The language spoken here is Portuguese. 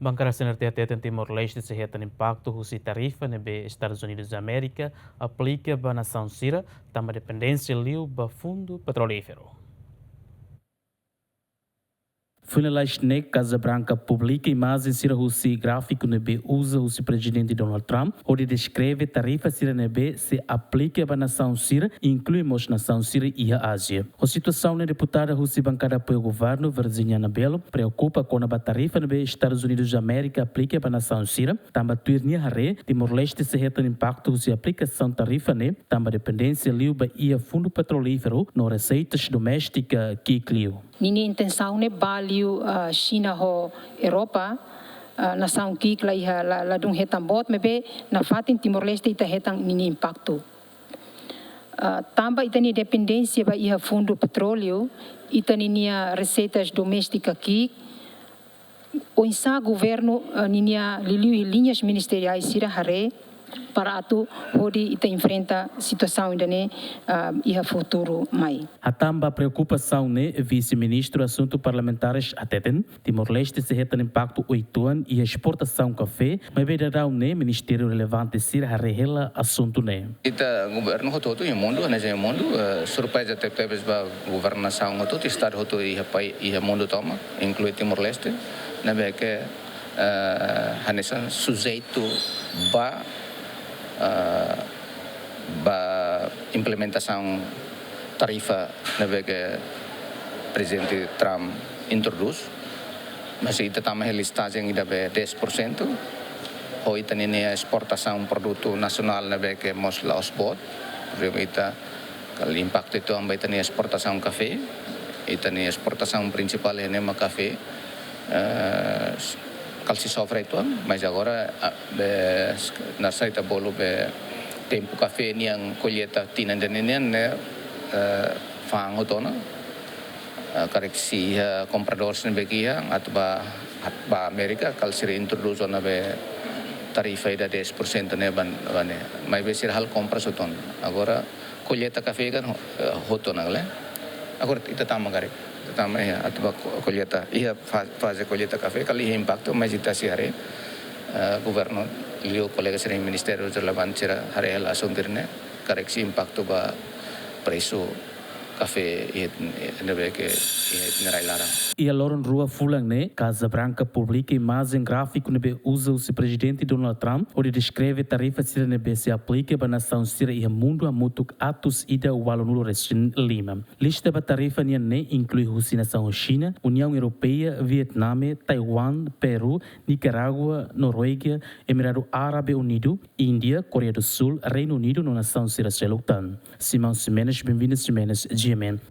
Bancada Senhor Timor-Leste se reta impacto husi tarifa nebe Estados Unidos da América aplica ba nação Sira, tama dependência liu ba fundo petrolífero. Finalmente, Casa Branca publica imagens sira husi gráfico nebe usa husi presidente Donald Trump, onde descreve tarifa sira nebe se aplica ba nação Sira, incluímos nação Sira e a Ásia. A situação na deputada husi bancada apoio ao governo Virginia Nabelo preocupa com a tarifa nebe Estados Unidos da América aplica ba nação Sira, tamba tuirnia hare, Timor-Leste se reta impacto husi aplicação tarifa ne, tamba dependência liu ba ia fundo petrolífero no receitas doméstica que clio. Nini intenção ne baliu China ho Europa nação que la dung hetang bot mebe na fatin Timor-Leste ita hetang nini impacto. Tamba ita ni dependência ba iha fundo petróleo ita ninia receitas doméstica aqui o insa governo ninia liliu linhas ministeriais sira hare para atu hodi ita enfrenta situação indane iha futuro mai. A tamba preocupação ne vice-ministro assunto parlamentares ateten Timor-Leste se reta impacto oituan e exportação café, mas verá ne ministério relevante sir harrehela assunto ne. Ita governo hoto e mundo nesse mundo surpresa tepes ba governação hoto estado hoto e mundo toma inclui Timor-Leste na que hanesan sujeito ba implementação tarifa na que presidente Trump introduz, mas ita também listagem ida be 10%, ou ita nini exportação produto nacional na que mos la osbot, ita kal impacto itu amba ita ni exportação café, ita ni exportação principal é nema café. Kal si sofre itu, mas agora na saída bolo be tempo café ni yang colheita tina denen né fang otona koreksi compradores ne begia atau ba Amerika kal si introduce na be tarifa ida 10% ne ban mai be sir hal compras oton agora colheita café kan hotona gale agora ita tama gare tama ya atau colheita ia fase colheita café kali impacto mas ita si hare governo liu colega sering ministério relevante hare la assuntirne koreksi impacto ba preço café e nebe que nerai lara. E a loron rua fulang ne Casa Branca publica imagem gráfico nebe usa o presidente Donald Trump onde descreve tarifa sira nebe se aplica ba nação sira e mundo a mutuk atos ida o nulo restin lima. Lista ba tarifa nian ne inclui husi nação China, União Europeia, Vietnã, Taiwan, Peru, Nicarágua, Noruega, Emirado Árabe Unido, Índia, Coreia do Sul, Reino Unido no nação sira selutan. Simão Simenes, bem-vindo Simenes, GMN.